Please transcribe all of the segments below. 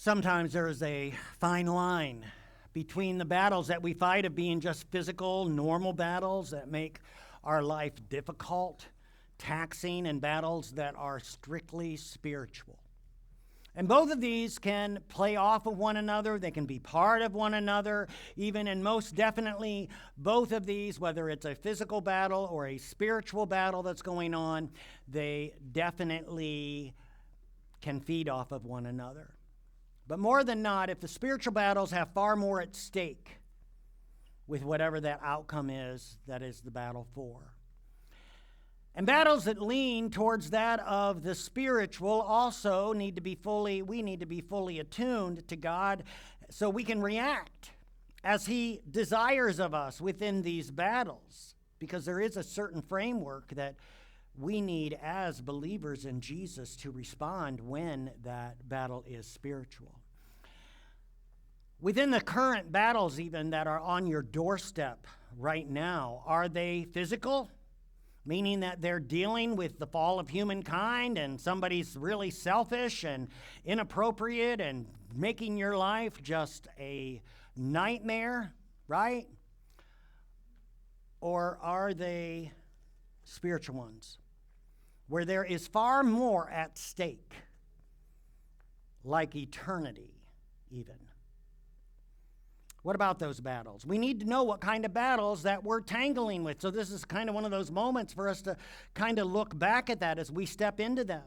Sometimes there is a fine line between the battles that we fight of being just physical, normal battles that make our life difficult, taxing, and battles that are strictly spiritual. And both of these can play off of one another. They can be part of one another, even, and most definitely both of these, whether it's a physical battle or a spiritual battle that's going on, they definitely can feed off of one another. But more than not, if the spiritual battles have far more at stake with whatever that outcome is, that is the battle for. And battles that lean towards that of the spiritual also we need to be fully attuned to God so we can react as He desires of us within these battles, because there is a certain framework that we need as believers in Jesus to respond when that battle is spiritual. Within the current battles even that are on your doorstep right now, are they physical? Meaning that they're dealing with the fall of humankind and somebody's really selfish and inappropriate and making your life just a nightmare, right? Or are they spiritual ones, where there is far more at stake, like eternity even? What about those battles? We need to know what kind of battles that we're tangling with. So this is kind of one of those moments for us to kind of look back at that as we step into them.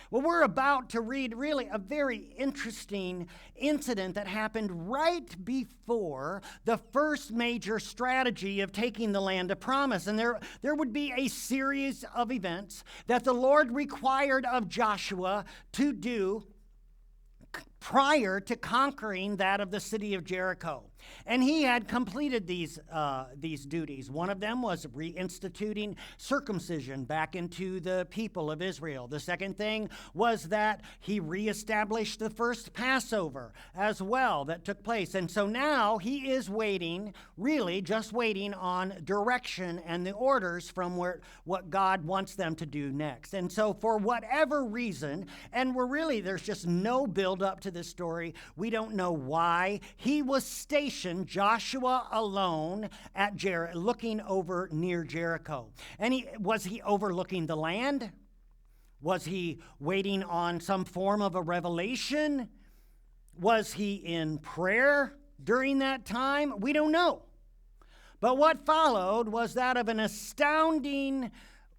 Well, we're about to read really a very interesting incident that happened right before the first major strategy of taking the land of promise. And there would be a series of events that the Lord required of Joshua to do prior to conquering that of the city of Jericho. And he had completed these duties. One of them was reinstituting circumcision back into the people of Israel. The second thing was that he reestablished the first Passover as well that took place. And so now he is waiting, really just waiting on direction and the orders from what God wants them to do next. And so for whatever reason, and there's just no build up to this story. We don't know why. He was stationed, Joshua alone, at looking over near Jericho. And was he overlooking the land? Was he waiting on some form of a revelation? Was he in prayer during that time? We don't know. But what followed was that of an astounding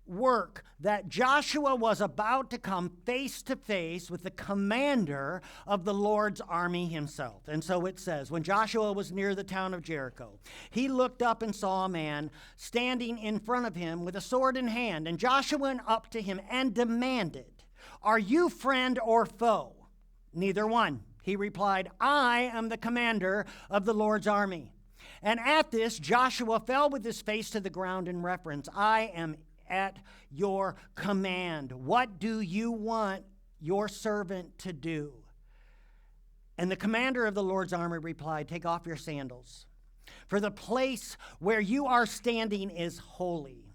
work that Joshua was about to come face to face with the commander of the Lord's army himself. And so it says, when Joshua was near the town of Jericho, he looked up and saw a man standing in front of him with a sword in hand. And Joshua went up to him and demanded, "Are you friend or foe?" "Neither one," he replied. "I am the commander of the Lord's army." And at this, Joshua fell with his face to the ground in reverence. "I am at your command. What do you want your servant to do?" And the commander of the Lord's army replied, "Take off your sandals, for the place where you are standing is holy."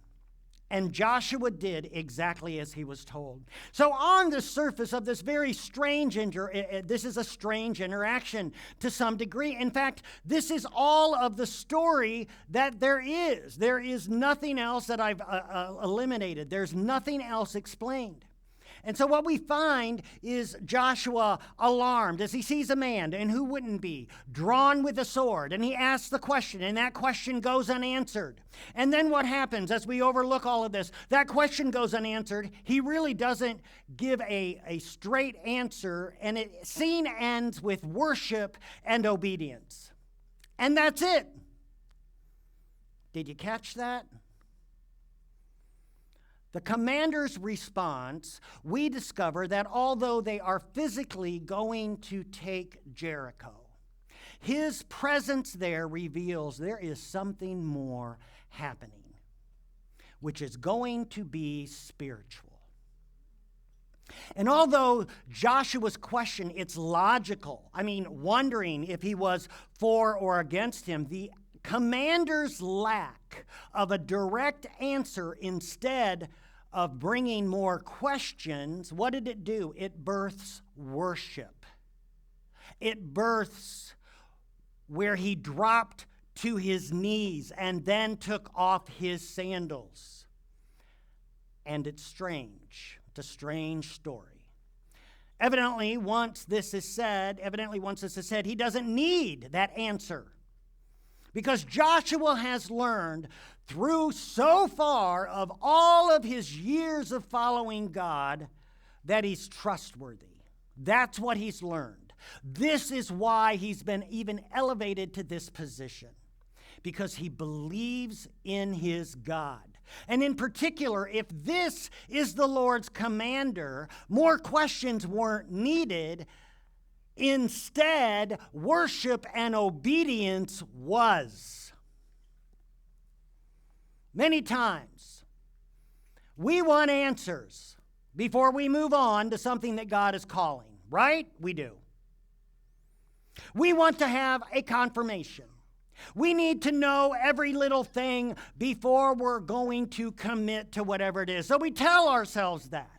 And Joshua did exactly as he was told. So on the surface of this very strange, this is a strange interaction to some degree. In fact, this is all of the story that there is. There is nothing else that I've eliminated. There's nothing else explained. And so what we find is Joshua alarmed as he sees a man, and who wouldn't be, drawn with a sword. And he asks the question, and that question goes unanswered. And then what happens as we overlook all of this? That question goes unanswered. He really doesn't give a straight answer, and the scene ends with worship and obedience. And that's it. Did you catch that? The commander's response, we discover that although they are physically going to take Jericho, his presence there reveals there is something more happening, which is going to be spiritual. And although Joshua's question, it's logical, wondering if he was for or against him, the commander's lack of a direct answer instead of bringing more questions, what did it do? It births worship. It births where he dropped to his knees and then took off his sandals. And it's strange. It's a strange story. Evidently, once this is said, he doesn't need that answer. Because Joshua has learned through so far of all of his years of following God that he's trustworthy. That's what he's learned. This is why he's been even elevated to this position. Because he believes in his God. And in particular, if this is the Lord's commander, more questions weren't needed. Instead, worship and obedience was. Many times, we want answers before we move on to something that God is calling, right? We do. We want to have a confirmation. We need to know every little thing before we're going to commit to whatever it is. So we tell ourselves that.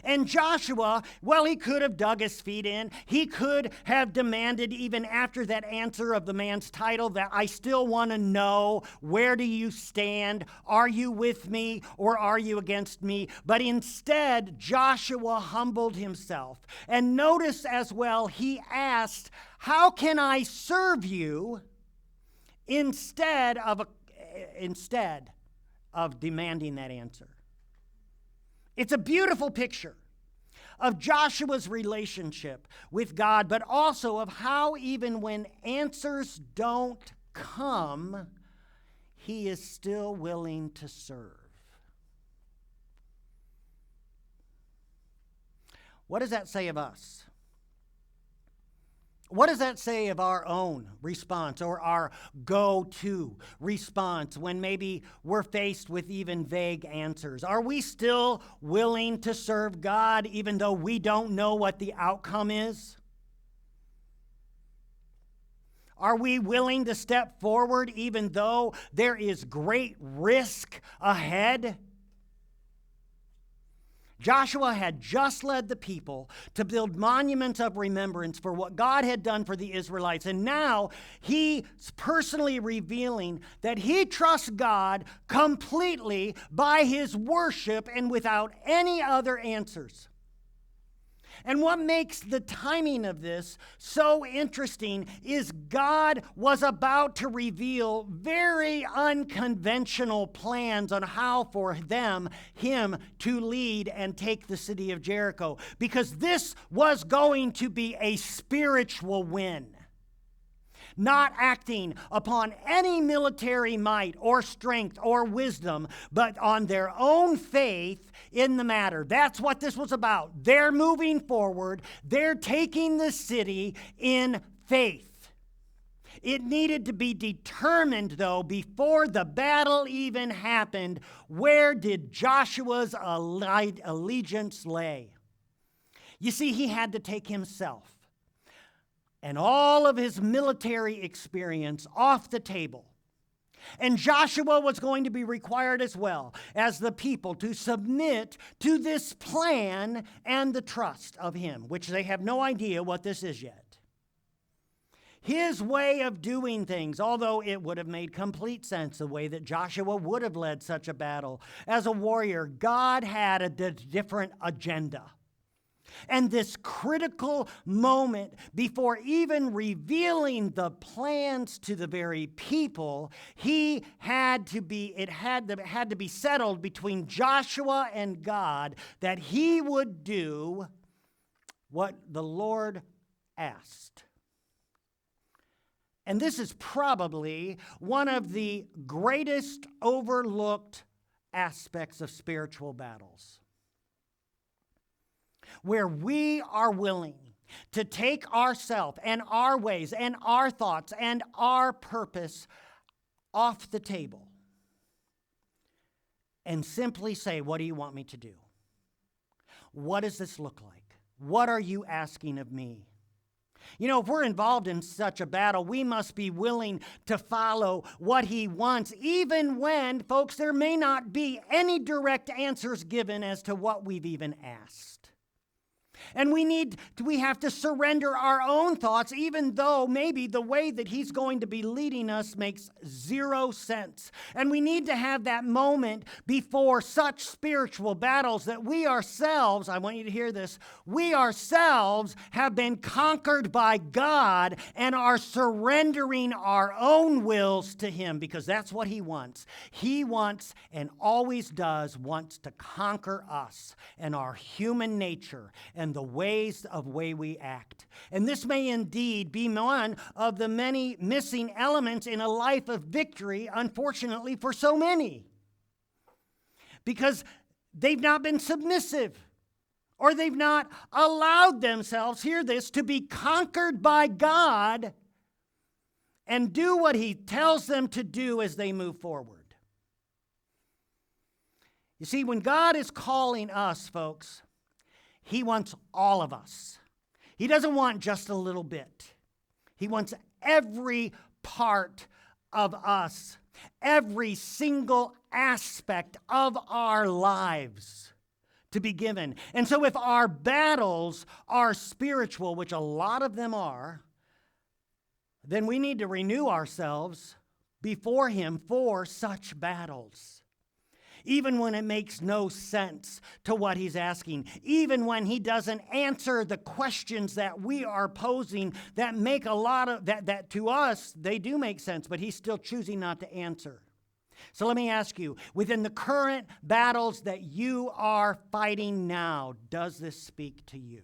And Joshua, well, he could have dug his feet in. He could have demanded, even after that answer of the man's title, that I still want to know, where do you stand? Are you with me or are you against me? But instead, Joshua humbled himself. And notice as well, he asked, how can I serve you? Instead of demanding that answer. It's a beautiful picture of Joshua's relationship with God, but also of how even when answers don't come, he is still willing to serve. What does that say of us? What does that say of our own response or our go-to response when maybe we're faced with even vague answers? Are we still willing to serve God even though we don't know what the outcome is? Are we willing to step forward even though there is great risk ahead? Joshua had just led the people to build monuments of remembrance for what God had done for the Israelites. And now he's personally revealing that he trusts God completely by his worship and without any other answers. And what makes the timing of this so interesting is God was about to reveal very unconventional plans on how for him to lead and take the city of Jericho. Because this was going to be a spiritual win. Not acting upon any military might or strength or wisdom, but on their own faith in the matter. That's what this was about. They're moving forward. They're taking the city in faith. It needed to be determined, though, before the battle even happened. Where did Joshua's allegiance lay? You see, he had to take himself and all of his military experience off the table. And Joshua was going to be required as well as the people to submit to this plan and the trust of him, which they have no idea what this is yet. His way of doing things, although it would have made complete sense the way that Joshua would have led such a battle as a warrior, God had a different agenda. And this critical moment before even revealing the plans to the very people, it had to be settled between Joshua and God that he would do what the Lord asked. And this is probably one of the greatest overlooked aspects of spiritual battles, where we are willing to take ourselves and our ways and our thoughts and our purpose off the table and simply say, what do you want me to do? What does this look like? What are you asking of me? You know, if we're involved in such a battle, we must be willing to follow what he wants, even when, folks, there may not be any direct answers given as to what we've even asked. And we have to surrender our own thoughts, even though maybe the way that he's going to be leading us makes zero sense. And we need to have that moment before such spiritual battles that we ourselves, I want you to hear this, we ourselves have been conquered by God and are surrendering our own wills to him, because that's what he wants. He wants, and always does, wants to conquer us and our human nature and the way we act. And this may indeed be one of the many missing elements in a life of victory, unfortunately, for so many. Because they've not been submissive, or they've not allowed themselves, hear this, to be conquered by God and do what he tells them to do as they move forward. You see, when God is calling us, folks, he wants all of us. He doesn't want just a little bit. He wants every part of us, every single aspect of our lives to be given. And so if our battles are spiritual, which a lot of them are, then we need to renew ourselves before him for such battles. Even when it makes no sense to what he's asking, even when he doesn't answer the questions that we are posing that make a lot of, that to us, they do make sense, but he's still choosing not to answer. So let me ask you, within the current battles that you are fighting now, does this speak to you?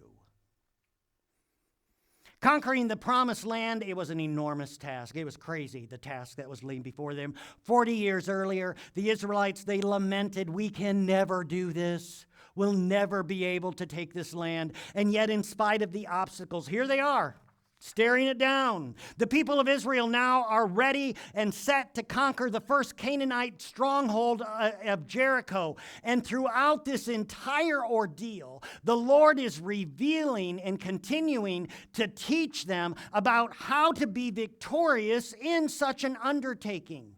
Conquering the promised land, it was an enormous task. It was crazy, the task that was laid before them. 40 years earlier, the Israelites, they lamented, we can never do this. We'll never be able to take this land. And yet, in spite of the obstacles, here they are, staring it down. The people of Israel now are ready and set to conquer the first Canaanite stronghold of Jericho. And throughout this entire ordeal, the Lord is revealing and continuing to teach them about how to be victorious in such an undertaking.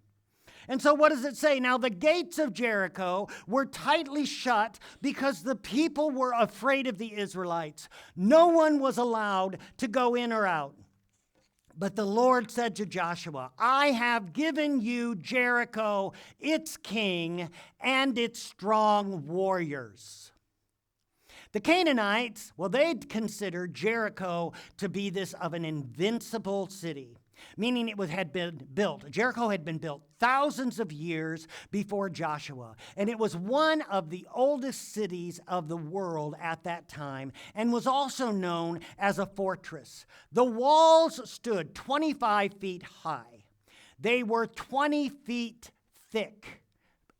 And so what does it say? Now the gates of Jericho were tightly shut because the people were afraid of the Israelites. No one was allowed to go in or out. But the Lord said to Joshua, I have given you Jericho, its king, and its strong warriors. The Canaanites, well, they'd considered Jericho to be this of an invincible city, meaning had been built. Jericho had been built thousands of years before Joshua, and it was one of the oldest cities of the world at that time, and was also known as a fortress. The walls stood 25 feet high. They were 20 feet thick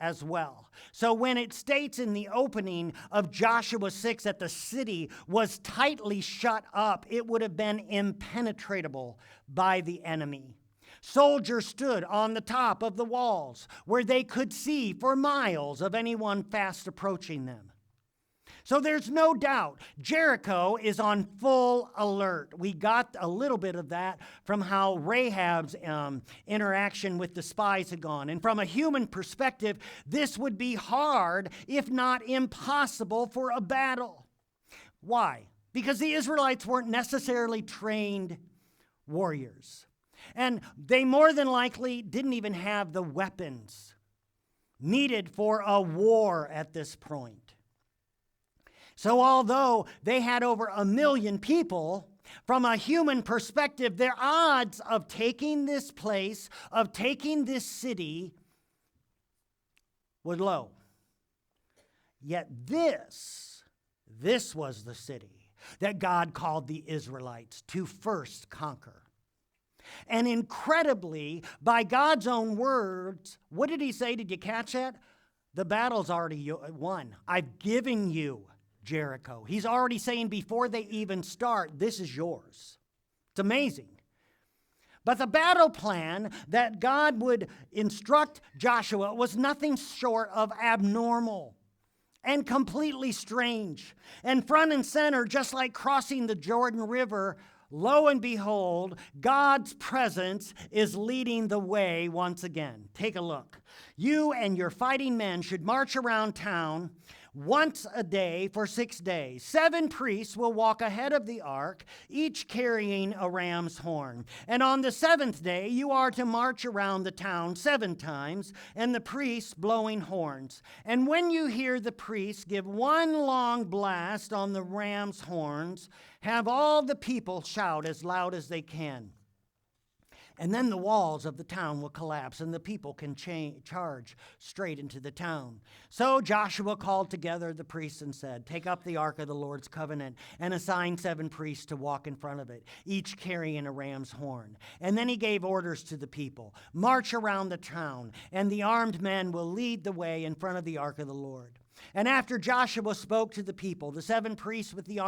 as well. So when it states in the opening of Joshua 6 that the city was tightly shut up, it would have been impenetrable by the enemy. Soldiers stood on the top of the walls where they could see for miles of anyone fast approaching them. So there's no doubt Jericho is on full alert. We got a little bit of that from how Rahab's interaction with the spies had gone. And from a human perspective, this would be hard, if not impossible, for a battle. Why? Because the Israelites weren't necessarily trained warriors. And they more than likely didn't even have the weapons needed for a war at this point. So although they had over 1 million people, from a human perspective, their odds of taking this place, of taking this city, was low. Yet this was the city that God called the Israelites to first conquer. And incredibly, by God's own words, what did he say? Did you catch that? The battle's already won. I've given you Jericho. He's already saying before they even start, this is yours. It's amazing. But the battle plan that God would instruct Joshua was nothing short of abnormal and completely strange. And front and center, just like crossing the Jordan River, lo and behold, God's presence is leading the way once again. Take a look. You and your fighting men should march around town once a day for 6 days. 7 priests will walk ahead of the ark, each carrying a ram's horn. And on the 7th day, you are to march around the town 7 times, and the priests blowing horns. And when you hear the priests give one long blast on the ram's horns, have all the people shout as loud as they can. And then the walls of the town will collapse, and the people can charge straight into the town. So Joshua called together the priests and said, "Take up the ark of the Lord's covenant and assign 7 priests to walk in front of it, each carrying a ram's horn." And then he gave orders to the people, "March around the town, and the armed men will lead the way in front of the ark of the Lord." And after Joshua spoke to the people, the 7 priests with the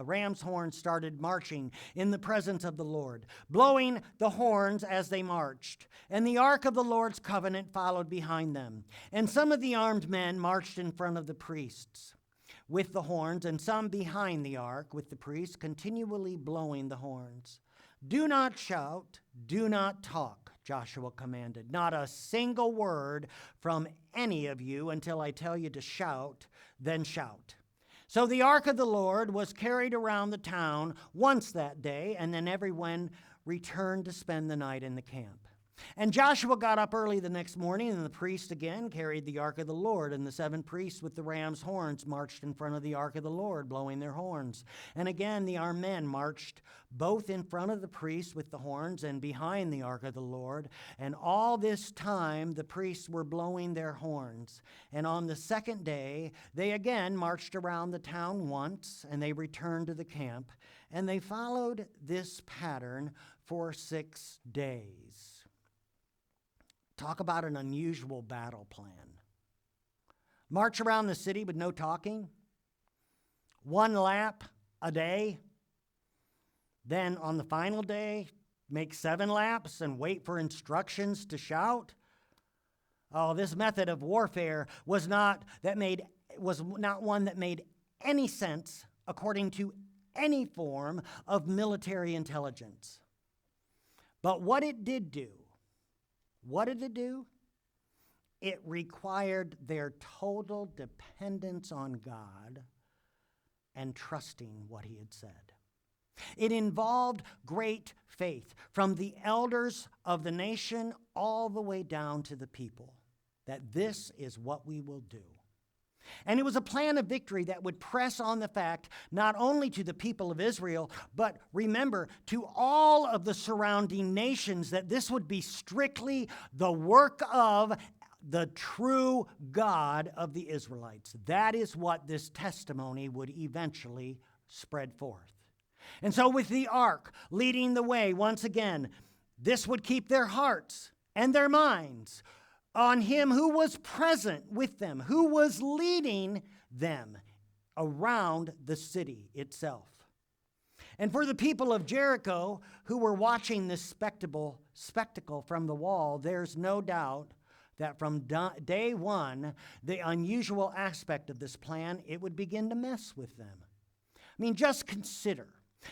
ram's horn started marching in the presence of the Lord, blowing the horns as they marched. And the ark of the Lord's covenant followed behind them. And some of the armed men marched in front of the priests with the horns, and some behind the ark with the priests, continually blowing the horns. "Do not shout, do not talk," Joshua commanded. "Not a single word from any of you until I tell you to shout, then shout." So the ark of the Lord was carried around the town once that day, and then everyone returned to spend the night in the camp. And Joshua got up early the next morning, and the priests again carried the ark of the Lord, and the 7 priests with the ram's horns marched in front of the ark of the Lord, blowing their horns. And again the armed men marched both in front of the priests with the horns and behind the ark of the Lord. And all this time the priests were blowing their horns. And on the 2nd day they again marched around the town once, and they returned to the camp. And they followed this pattern for 6 days. Talk about an unusual battle plan. March around the city with no talking. 1 lap a day. Then on the final day, make 7 laps and wait for instructions to shout. Oh, this method of warfare was not one that made any sense according to any form of military intelligence. But what it did do, it required their total dependence on God and trusting what he had said. It involved great faith from the elders of the nation all the way down to the people, that this is what we will do. And it was a plan of victory that would press on the fact not only to the people of Israel, but remember, to all of the surrounding nations, that this would be strictly the work of the true God of the Israelites. That is what this testimony would eventually spread forth. And so with the ark leading the way once again, this would keep their hearts and their minds on him who was present with them, who was leading them around the city itself. And for the people of Jericho who were watching this spectacle from the wall, there's no doubt that from day one, the unusual aspect of this plan, it would begin to mess with them. I mean, just consider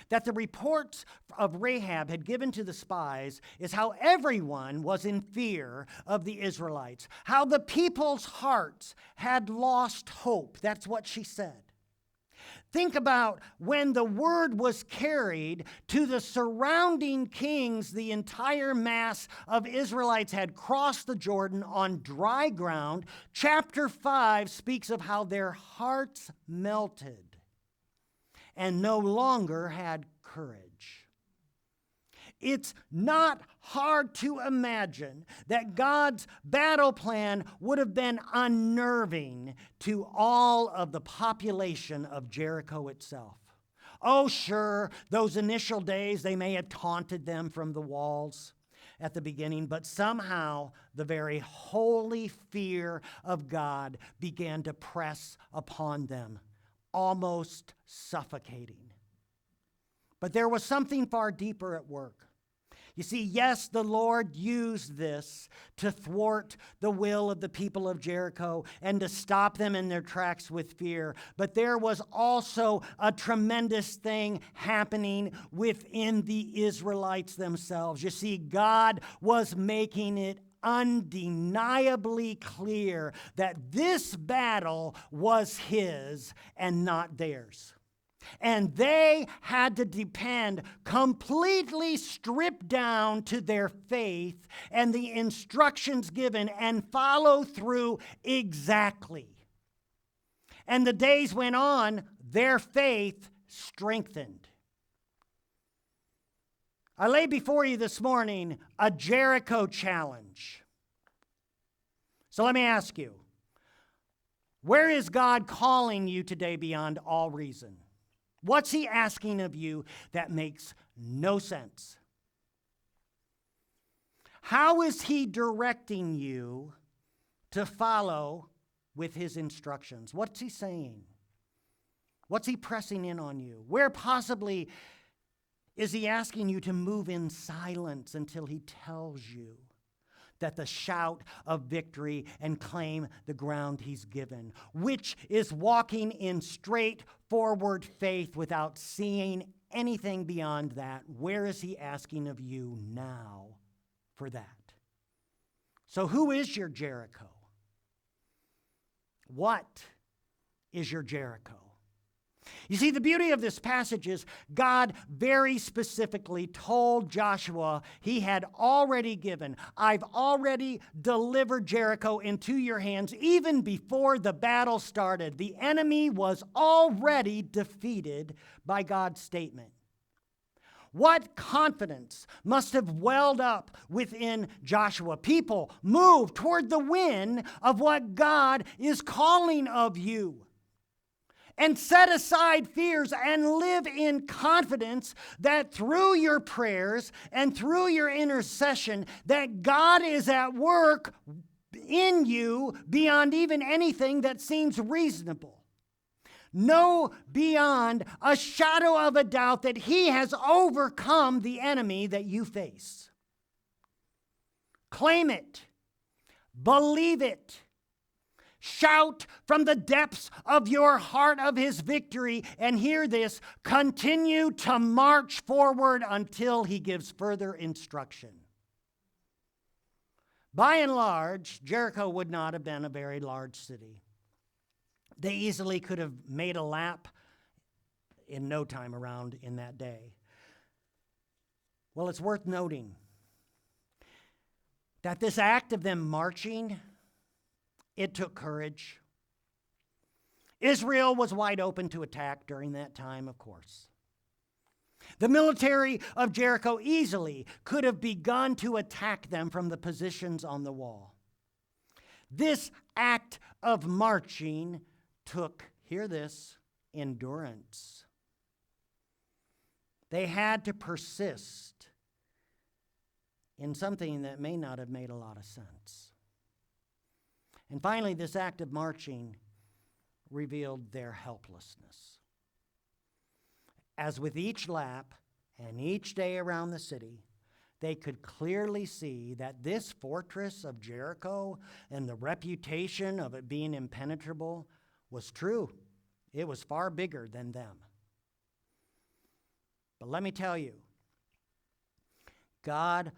that the reports of Rahab had given to the spies is how everyone was in fear of the Israelites, how the people's hearts had lost hope. That's what she said. Think about when the word was carried to the surrounding kings, the entire mass of Israelites had crossed the Jordan on dry ground. Chapter 5 speaks of how their hearts melted and no longer had courage. It's not hard to imagine that God's battle plan would have been unnerving to all of the population of Jericho itself. Oh, sure, those initial days, they may have taunted them from the walls at the beginning, but somehow the very holy fear of God began to press upon them, almost suffocating. But there was something far deeper at work. You see, yes, the Lord used this to thwart the will of the people of Jericho and to stop them in their tracks with fear. But there was also a tremendous thing happening within the Israelites themselves. You see, God was making it undeniably clear that this battle was his and not theirs. And they had to depend completely stripped down to their faith and the instructions given and follow through exactly. And the days went on, their faith strengthened. I lay before you this morning a Jericho challenge. So let me ask you, where is God calling you today beyond all reason? What's he asking of you that makes no sense? How is he directing you to follow with his instructions? What's he saying? What's he pressing in on you? Where possibly is he asking you to move in silence until he tells you that the shout of victory and claim the ground he's given, which is walking in straightforward faith without seeing anything beyond that? Where is he asking of you now for that? So who is your Jericho? What is your Jericho? You see, the beauty of this passage is God very specifically told Joshua he had already given, I've already delivered Jericho into your hands even before the battle started. The enemy was already defeated by God's statement. What confidence must have welled up within Joshua? People, move toward the win of what God is calling of you. And set aside fears and live in confidence that through your prayers and through your intercession, that God is at work in you beyond even anything that seems reasonable. Know beyond a shadow of a doubt that he has overcome the enemy that you face. Claim it. Believe it. Shout from the depths of your heart of his victory, and hear this, continue to march forward until he gives further instruction. By and large, Jericho would not have been a very large city. They easily could have made a lap in no time around in that day. Well, it's worth noting that this act of them marching, it took courage. Israel was wide open to attack during that time, of course. The military of Jericho easily could have begun to attack them from the positions on the wall. This act of marching took, hear this, endurance. They had to persist in something that may not have made a lot of sense. And finally, this act of marching revealed their helplessness. As with each lap and each day around the city, they could clearly see that this fortress of Jericho and the reputation of it being impenetrable was true. It was far bigger than them. But let me tell you, God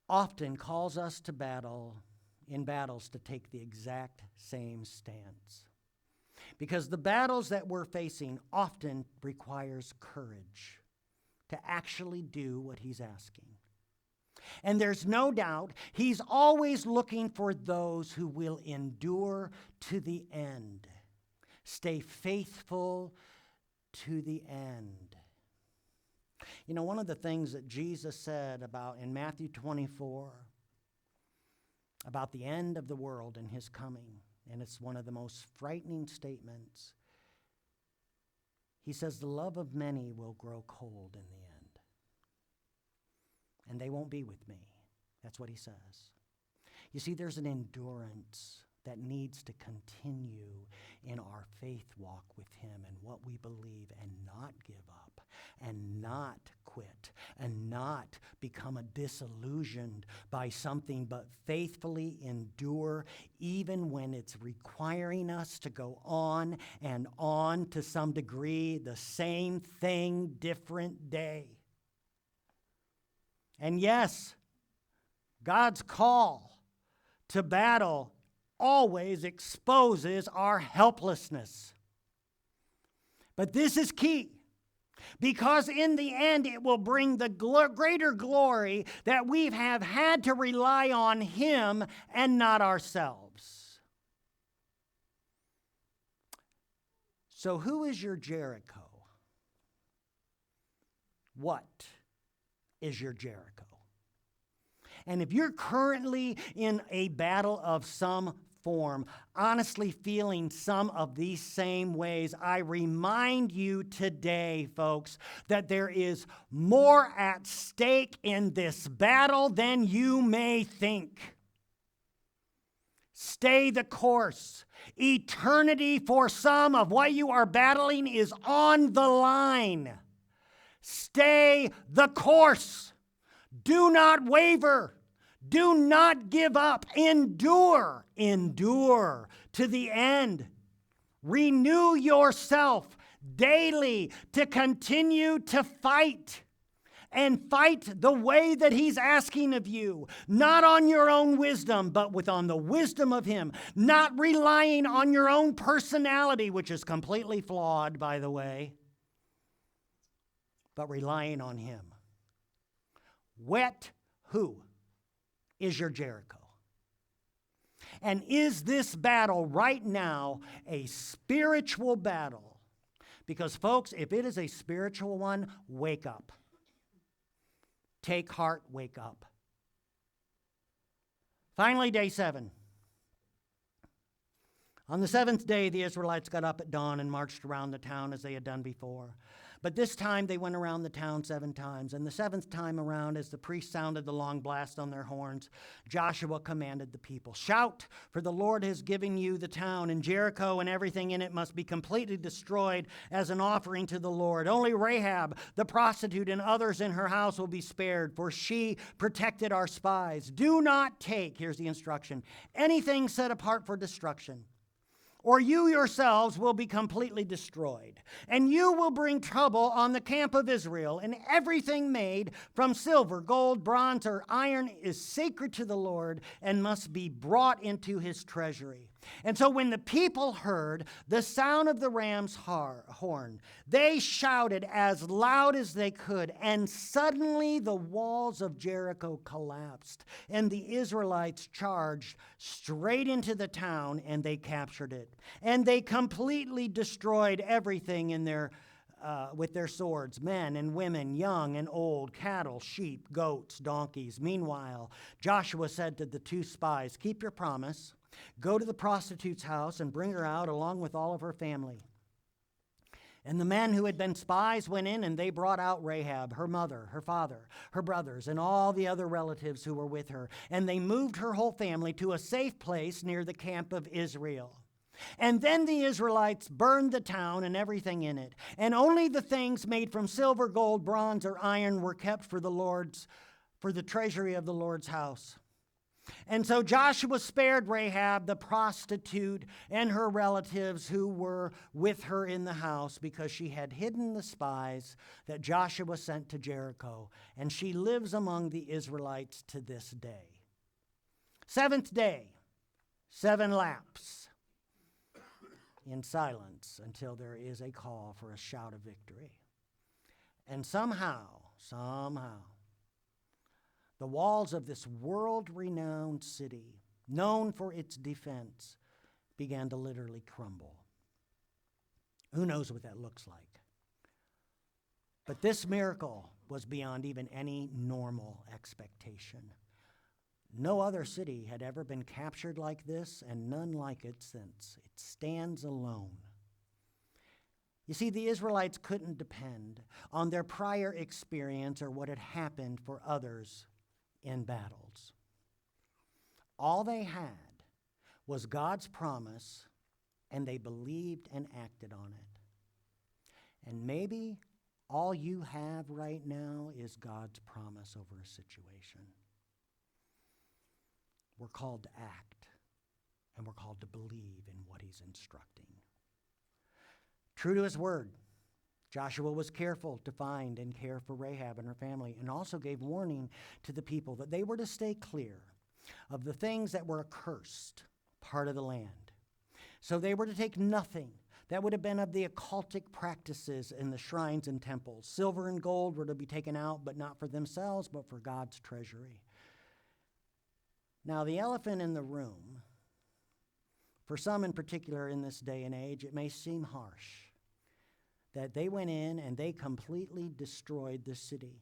often calls us to battle in battles to take the exact same stance. Because the battles that we're facing often requires courage to actually do what he's asking. And there's no doubt he's always looking for those who will endure to the end. Stay faithful to the end. You know, one of the things that Jesus said about in Matthew 24 about the end of the world and his coming, and it's one of the most frightening statements. He says, the love of many will grow cold in the end, and they won't be with me. That's what he says. You see, there's an endurance that needs to continue in our faith walk with him and what we believe, and not give up and not quit and not become disillusioned by something, but faithfully endure even when it's requiring us to go on and on to some degree, the same thing, different day. And yes, God's call to battle always exposes our helplessness. But this is key, because in the end it will bring the greater glory that we have had to rely on Him and not ourselves. So who is your Jericho? What is your Jericho? And if you're currently in a battle of some form, honestly feeling some of these same ways, I remind you today, folks, that there is more at stake in this battle than you may think. Stay the course. Eternity for some of what you are battling is on the line. Stay the course. Do not waver. Do not give up. Endure. Endure to the end. Renew yourself daily to continue to fight. And fight the way that He's asking of you. Not on your own wisdom, but on the wisdom of Him. Not relying on your own personality, which is completely flawed, by the way, but relying on Him. Who is your Jericho? And is this battle right now a spiritual battle? Because, folks, if it is a spiritual one, wake up. Take heart, wake up. Finally, day 7. On the 7th day, the Israelites got up at dawn and marched around the town as they had done before. But this time they went around the town 7 times. And the 7th time around, as the priests sounded the long blast on their horns, Joshua commanded the people, "Shout, for the Lord has given you the town, and Jericho and everything in it must be completely destroyed as an offering to the Lord. Only Rahab, the prostitute, and others in her house will be spared, for she protected our spies. Do not take," here's the instruction, "anything set apart for destruction, or you yourselves will be completely destroyed. And you will bring trouble on the camp of Israel, and everything made from silver, gold, bronze, or iron is sacred to the Lord and must be brought into His treasury." And so when the people heard the sound of the ram's horn, they shouted as loud as they could, and suddenly the walls of Jericho collapsed, and the Israelites charged straight into the town, and they captured it. And they completely destroyed everything in with their swords, men and women, young and old, cattle, sheep, goats, donkeys. Meanwhile, Joshua said to the 2 spies, "Keep your promise. Go to the prostitute's house and bring her out along with all of her family." And the men who had been spies went in, and they brought out Rahab, her mother, her father, her brothers, and all the other relatives who were with her. And they moved her whole family to a safe place near the camp of Israel. And then the Israelites burned the town and everything in it. And only the things made from silver, gold, bronze, or iron were kept for the treasury of the Lord's house. And so Joshua spared Rahab, the prostitute, and her relatives who were with her in the house, because she had hidden the spies that Joshua sent to Jericho, and she lives among the Israelites to this day. 7th day, 7 laps in silence until there is a call for a shout of victory. And somehow, the walls of this world-renowned city, known for its defense, began to literally crumble. Who knows what that looks like? But this miracle was beyond even any normal expectation. No other city had ever been captured like this, and none like it since. It stands alone. You see, the Israelites couldn't depend on their prior experience or what had happened for others in battles. All they had was God's promise, and they believed and acted on it. And maybe all you have right now is God's promise over a situation. We're called to act, and we're called to believe in what He's instructing. True to His word, Joshua was careful to find and care for Rahab and her family, and also gave warning to the people that they were to stay clear of the things that were accursed, part of the land. So they were to take nothing that would have been of the occultic practices in the shrines and temples. Silver and gold were to be taken out, but not for themselves, but for God's treasury. Now, the elephant in the room, for some in particular in this day and age, it may seem harsh that they went in and they completely destroyed the city.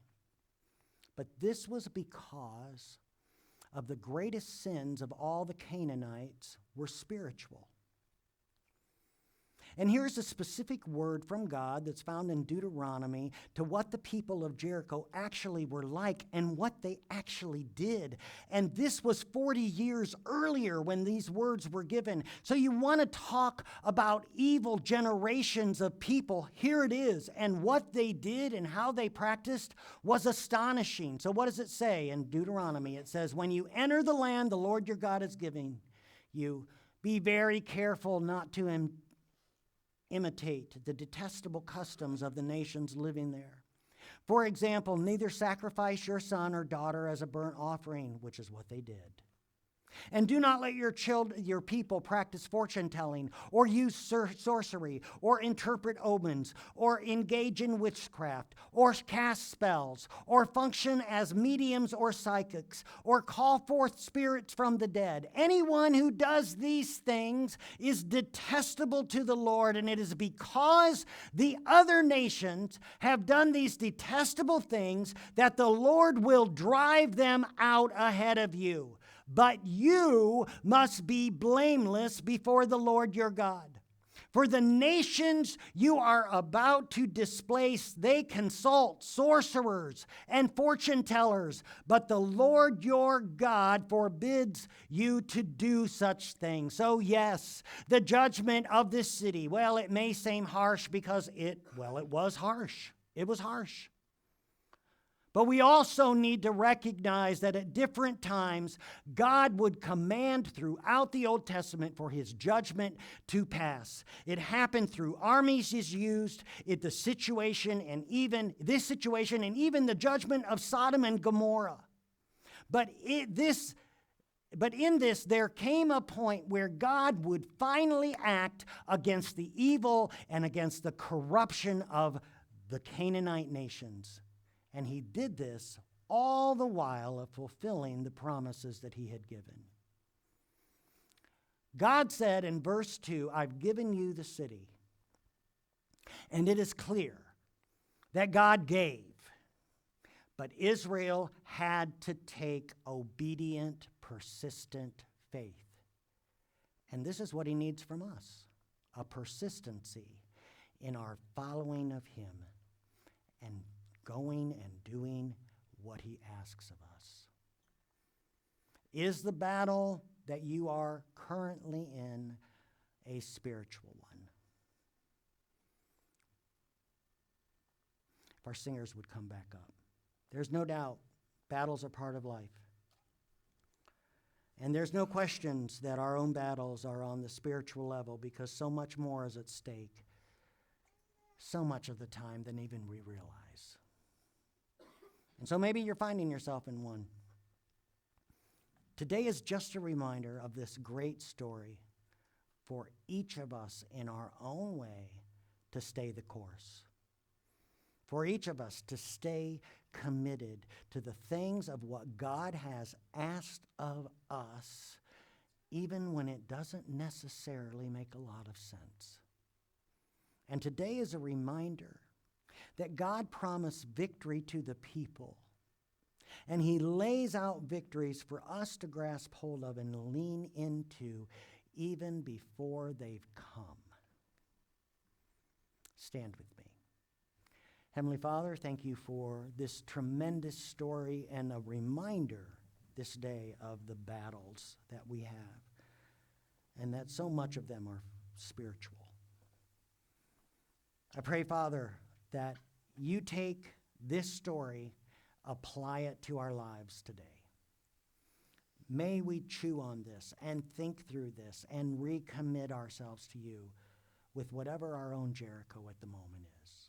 But this was because of the greatest sins of all the Canaanites were spiritual. And here's a specific word from God that's found in Deuteronomy to what the people of Jericho actually were like and what they actually did. And this was 40 years earlier when these words were given. So you want to talk about evil generations of people. Here it is. And what they did and how they practiced was astonishing. So what does it say in Deuteronomy? It says, when you enter the land the Lord your God is giving you, be very careful not to imitate the detestable customs of the nations living there. For example, neither sacrifice your son or daughter as a burnt offering, which is what they did. And do not let your people practice fortune-telling or use sorcery or interpret omens or engage in witchcraft or cast spells or function as mediums or psychics or call forth spirits from the dead. Anyone who does these things is detestable to the Lord, and it is because the other nations have done these detestable things that the Lord will drive them out ahead of you. But you must be blameless before the Lord your God. For the nations you are about to displace, they consult sorcerers and fortune tellers, but the Lord your God forbids you to do such things. So yes, the judgment of this city, well, it may seem harsh because it was harsh. It was harsh. But we also need to recognize that at different times, God would command throughout the Old Testament for his judgment to pass. It happened through armies is used, this situation and even the judgment of Sodom and Gomorrah. But in this, there came a point where God would finally act against the evil and against the corruption of the Canaanite nations. And he did this all the while of fulfilling the promises that he had given. God said in verse 2, I've given you the city. And it is clear that God gave, but Israel had to take obedient, persistent faith. And this is what he needs from us, a persistency in our following of him and going and doing what he asks of us. Is the battle that you are currently in a spiritual one? If our singers would come back up. There's no doubt battles are part of life. And there's no questions that our own battles are on the spiritual level because so much more is at stake so much of the time than even we realize. And so maybe you're finding yourself in one. Today is just a reminder of this great story for each of us in our own way to stay the course. For each of us to stay committed to the things of what God has asked of us, even when it doesn't necessarily make a lot of sense. And today is a reminder that God promised victory to the people. And he lays out victories for us to grasp hold of and lean into even before they've come. Stand with me. Heavenly Father, thank you for this tremendous story and a reminder this day of the battles that we have, and that so much of them are spiritual. I pray, Father, that you take this story, apply it to our lives today. May we chew on this and think through this and recommit ourselves to you with whatever our own Jericho at the moment is.